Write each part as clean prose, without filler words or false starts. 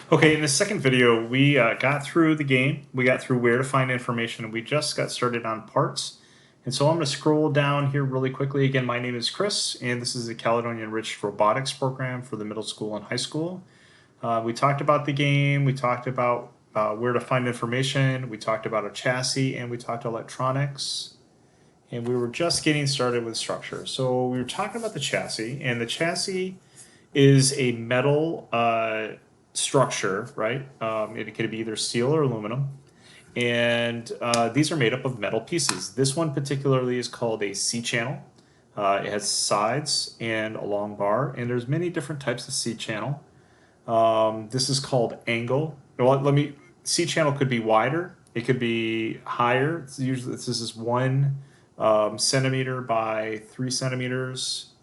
Okay, in the second video, we got through the game. We got through where to find information, and we just got started on parts. And so I'm going to scroll down here really quickly. Again, my name is Chris, and this is the Caledonia Vex Robotics program for the middle school and high school. We talked about the game. We talked about where to find information. We talked about a chassis, and we talked electronics. And we were just getting started with structure. So we were talking about the chassis, and the chassis is a metal structure, right? It could be either steel or aluminum. And these are made up of metal pieces. This one particularly is called a C-channel. It has sides and a long bar, and there's many different types of C-channel. This is called angle. Well, C-channel could be wider. It could be higher. It's usually this is 1 centimeter by 3 centimeters.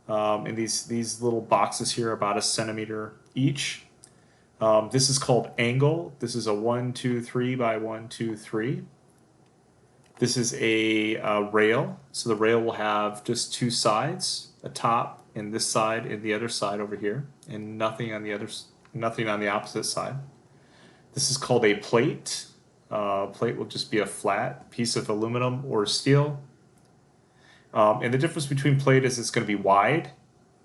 And these little boxes here are about 1 centimeter each. This is called angle. This is a 1, 2, 3 by 1, 2, 3. This is a rail. So the rail will have just two sides, a top and this side and the other side over here, and nothing on the opposite side. This is called a plate. Plate will just be a flat piece of aluminum or steel. And the difference between plate is it's going to be wide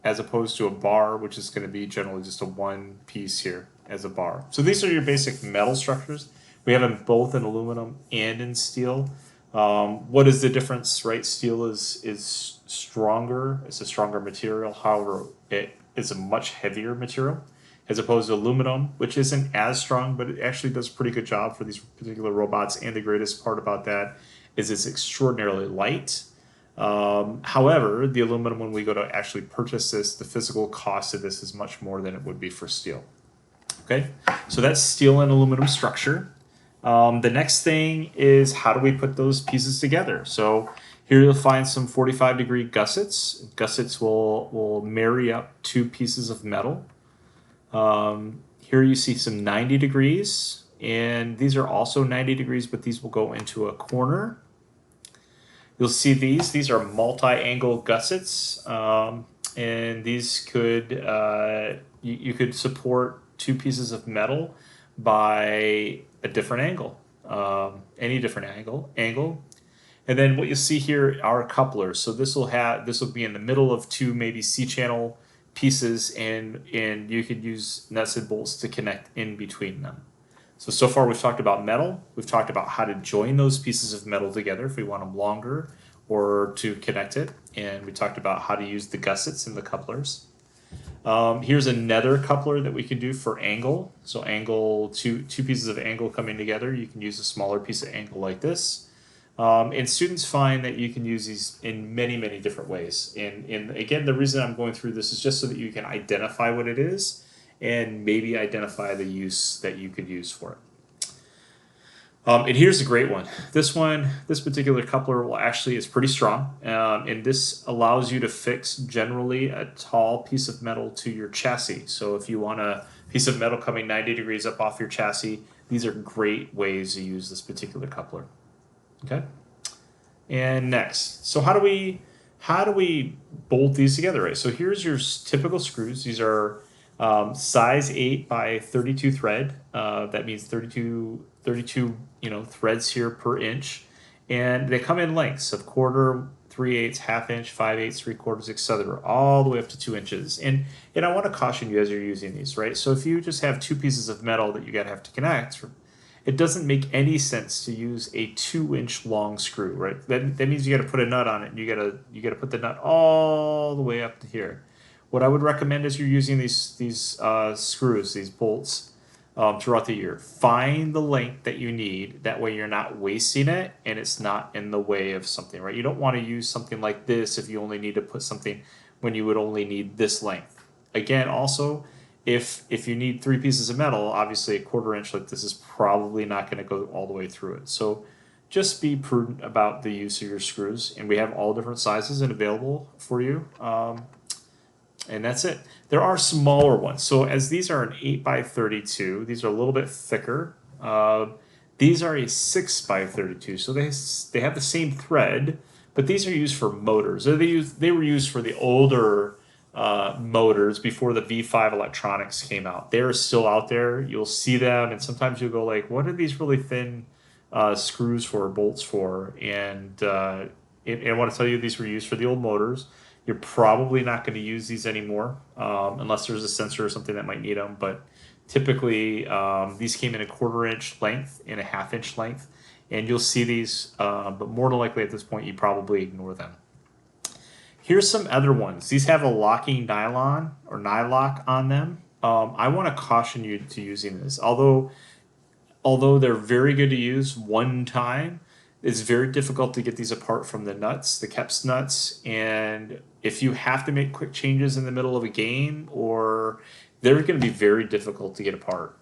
as opposed to a bar, which is going to be generally just a one piece here as a bar. So these are your basic metal structures. We have them both in aluminum and in steel. What is the difference, right? Steel is stronger. It's a stronger material. However, it is a much heavier material as opposed to aluminum, which isn't as strong, but it actually does a pretty good job for these particular robots. And the greatest part about that is it's extraordinarily light. However, the aluminum, when we go to actually purchase this, the physical cost of this is much more than it would be for steel. Okay, so that's steel and aluminum structure. The next thing is how do we put those pieces together? So here you'll find some 45-degree gussets. Gussets will marry up two pieces of metal. Here you see some 90 degrees, and these are also 90 degrees, but these will go into a corner. You'll see these are multi-angle gussets, and these could you could support two pieces of metal by a different angle, any different angle. And then what you'll see here are couplers. So this will be in the middle of two maybe C-channel pieces, and you could use nuts and bolts to connect in between them. So far we've talked about metal. We've talked about how to join those pieces of metal together if we want them longer or to connect it. And we talked about how to use the gussets and the couplers. Here's another coupler that we can do for angle. So angle, two pieces of angle coming together. You can use a smaller piece of angle like this. And students find that you can use these in many, many different ways. And again, the reason I'm going through this is just so that you can identify what it is and maybe identify the use that you could use for it. And here's a great one. This particular coupler is pretty strong, and this allows you to fix generally a tall piece of metal to your chassis. So if you want a piece of metal coming 90 degrees up off your chassis, these are great ways to use this particular coupler. Okay. And next, so how do we bolt these together? Right. So here's your typical screws. These are size 8 by 32 thread. That means 32 threads here per inch, and they come in lengths of quarter, 3/8, half inch, 5/8, 3/4, etc., all the way up to 2 inches. And I want to caution you as you're using these, right? So if you just have two pieces of metal that you have to connect, it doesn't make any sense to use a 2-inch long screw, right? That means you got to put a nut on it, and you got to put the nut all the way up to here. What I would recommend is you're using these screws, these bolts, throughout the year. Find the length that you need. That way you're not wasting it and it's not in the way of something, right? You don't want to use something like this if you only need to put something when you would only need this length. Again, also, if you need 3 pieces of metal, obviously a 1/4 inch like this is probably not going to go all the way through it. So just be prudent about the use of your screws, and we have all different sizes and available for you. And that's it. There are smaller ones. So as these are an 8 by 32, these are a little bit thicker. These are a 6 by 32. So they have the same thread, but these are used for motors. They were used for the older motors before the V5 electronics came out. They're still out there. You'll see them, and sometimes you'll go like, "What are these really thin screws for, bolts for?" And I want to tell you, these were used for the old motors. You're probably not going to use these anymore unless there's a sensor or something that might need them. But typically, these came in a 1/4 inch length and a 1/2 inch length, and you'll see these. But more than likely, at this point, you probably ignore them. Here's some other ones. These have a locking nylon or nylock on them. I want to caution you to using this. Although they're very good to use one time, it's very difficult to get these apart from the nuts, the KEPS nuts. And if you have to make quick changes in the middle of a game, or they're going to be very difficult to get apart.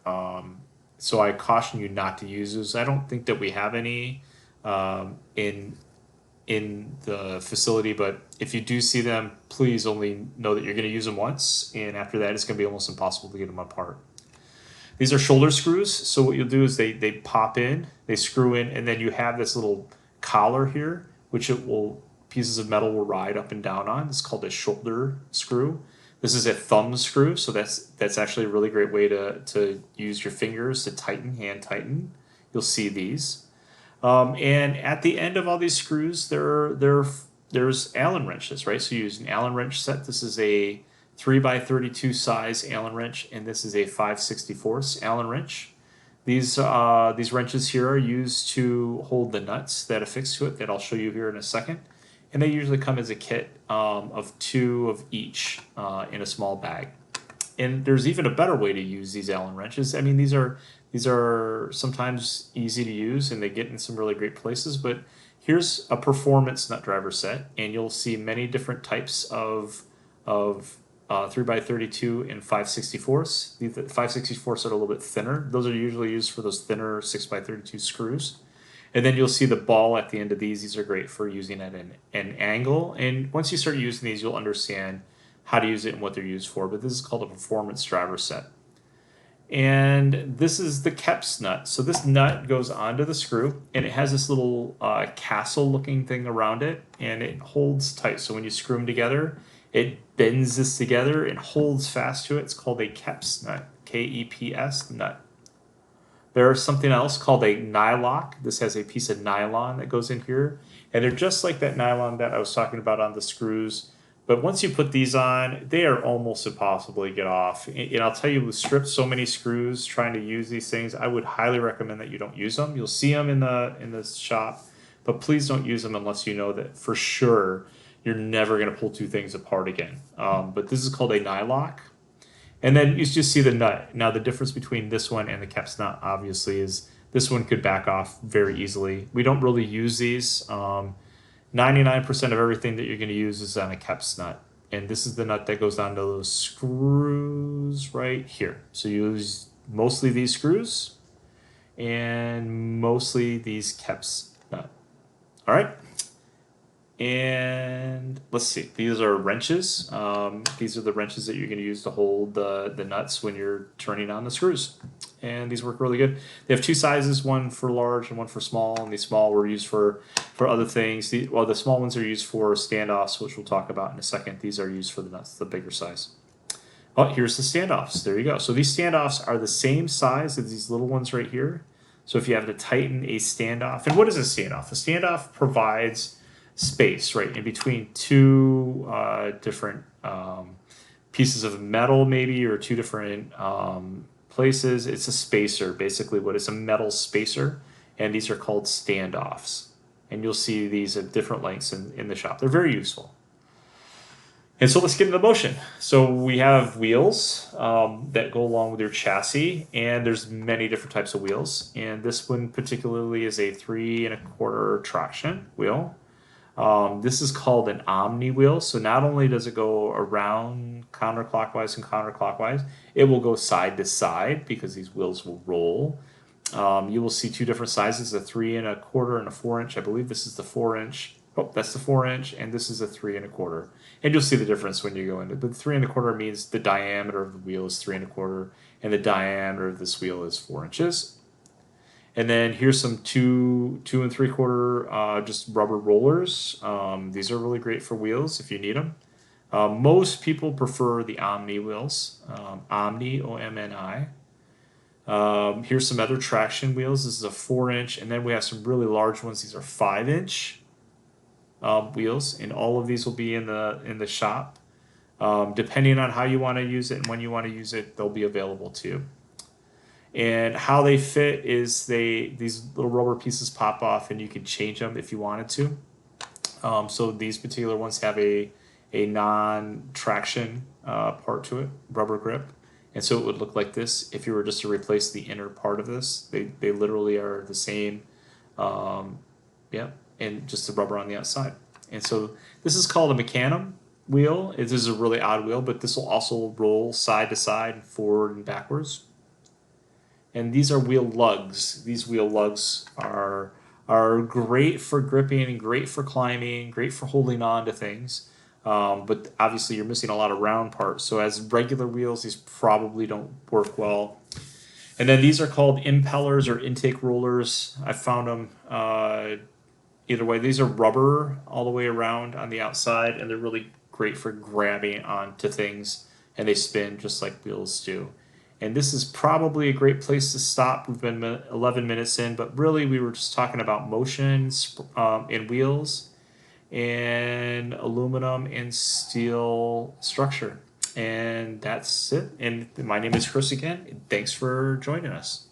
So I caution you not to use those. I don't think that we have any in the facility, but if you do see them, please only know that you're going to use them once, and after that it's going to be almost impossible to get them apart. These are shoulder screws, so what you'll do is they pop in, they screw in, and then you have this little collar here, which pieces of metal will ride up and down on. It's called a shoulder screw. This is a thumb screw, so that's actually a really great way to use your fingers to hand tighten. You'll see these. And at the end of all these screws, there's Allen wrenches, right? So you use an Allen wrench set. This is a 3x32 size Allen wrench, and this is a 5/64 Allen wrench. These wrenches here are used to hold the nuts that affix to it that I'll show you here in a second. And they usually come as a kit of 2 of each in a small bag. And there's even a better way to use these Allen wrenches. I mean, these are sometimes easy to use, and they get in some really great places. But here's a performance nut driver set, and you'll see many different types of 3x32 and 5/64. The 5/64 are a little bit thinner. Those are usually used for those thinner 6x32 screws. And then you'll see the ball at the end of these. These are great for using at an angle. And once you start using these, you'll understand how to use it and what they're used for. But this is called a performance driver set. And this is the KEPS nut. So this nut goes onto the screw, and it has this little castle looking thing around it, and it holds tight. So when you screw them together, it bends this together and holds fast to it. It's called a KEPS nut, KEPS nut. There's something else called a nylock. This has a piece of nylon that goes in here, and they're just like that nylon that I was talking about on the screws. But once you put these on, they are almost impossible to get off. And I'll tell you, with stripped so many screws trying to use these things, I would highly recommend that you don't use them. You'll see them in the shop, but please don't use them unless you know that for sure you're never going to pull 2 things apart again. But this is called a nylock. And then you just see the nut. Now the difference between this one and the KEPS nut, obviously, is this one could back off very easily. We don't really use these. 99% of everything that you're going to use is on a KEPS nut. And this is the nut that goes onto those screws right here. So you use mostly these screws and mostly these KEPS nut. All right. And let's see, these are wrenches. These are the wrenches that you're going to use to hold the nuts when you're turning on the screws. And these work really good. They have 2 sizes, one for large and one for small. And these small were used for other things. The small ones are used for standoffs, which we'll talk about in a second. These are used for the nuts, the bigger size. Oh, here's the standoffs. There you go. So these standoffs are the same size as these little ones right here. So if you have to tighten a standoff, and what is a standoff? A standoff provides space, right, in between 2 different pieces of metal, maybe, or 2 different places. It's a spacer, basically. What is a metal spacer, and these are called standoffs. And you'll see these at different lengths in the shop. They're very useful. And so let's get into motion. So we have wheels that go along with your chassis, and there's many different types of wheels. And this one particularly is a 3 1/4 traction wheel. This is called an omni wheel. So not only does it go around counterclockwise and counterclockwise, it will go side to side because these wheels will roll. You will see 2 different sizes, a 3 1/4 and a 4 inch. I believe this is the 4 inch. Oh, that's the 4 inch, and this is a 3 1/4. And you'll see the difference when you go into it. But 3 1/4 means the diameter of the wheel is 3 1/4, and the diameter of this wheel is 4 inches. And then here's some 2 3/4 just rubber rollers. These are really great for wheels if you need them. Most people prefer the Omni wheels, Omni, O-M-N-I. Here's some other traction wheels. This is a 4-inch, and then we have some really large ones. These are 5-inch wheels, and all of these will be in the shop. Depending on how you want to use it and when you want to use it, they'll be available too. And how they fit is these little rubber pieces pop off, and you can change them if you wanted to. So these particular ones have a non-traction part to it, rubber grip. And so it would look like this if you were just to replace the inner part of this. They literally are the same, yeah, and just the rubber on the outside. And so this is called a mecanum wheel. This is a really odd wheel, but this will also roll side to side and forward and backwards. And these are wheel lugs. These wheel lugs are great for gripping and great for climbing, great for holding on to things. But obviously you're missing a lot of round parts. So as regular wheels, these probably don't work well. And then these are called impellers or intake rollers. I found them either way. These are rubber all the way around on the outside, and they're really great for grabbing onto things, and they spin just like wheels do. And this is probably a great place to stop. We've been 11 minutes in, but really we were just talking about motion and wheels and aluminum and steel structure. And that's it. And my name is Chris again. Thanks for joining us.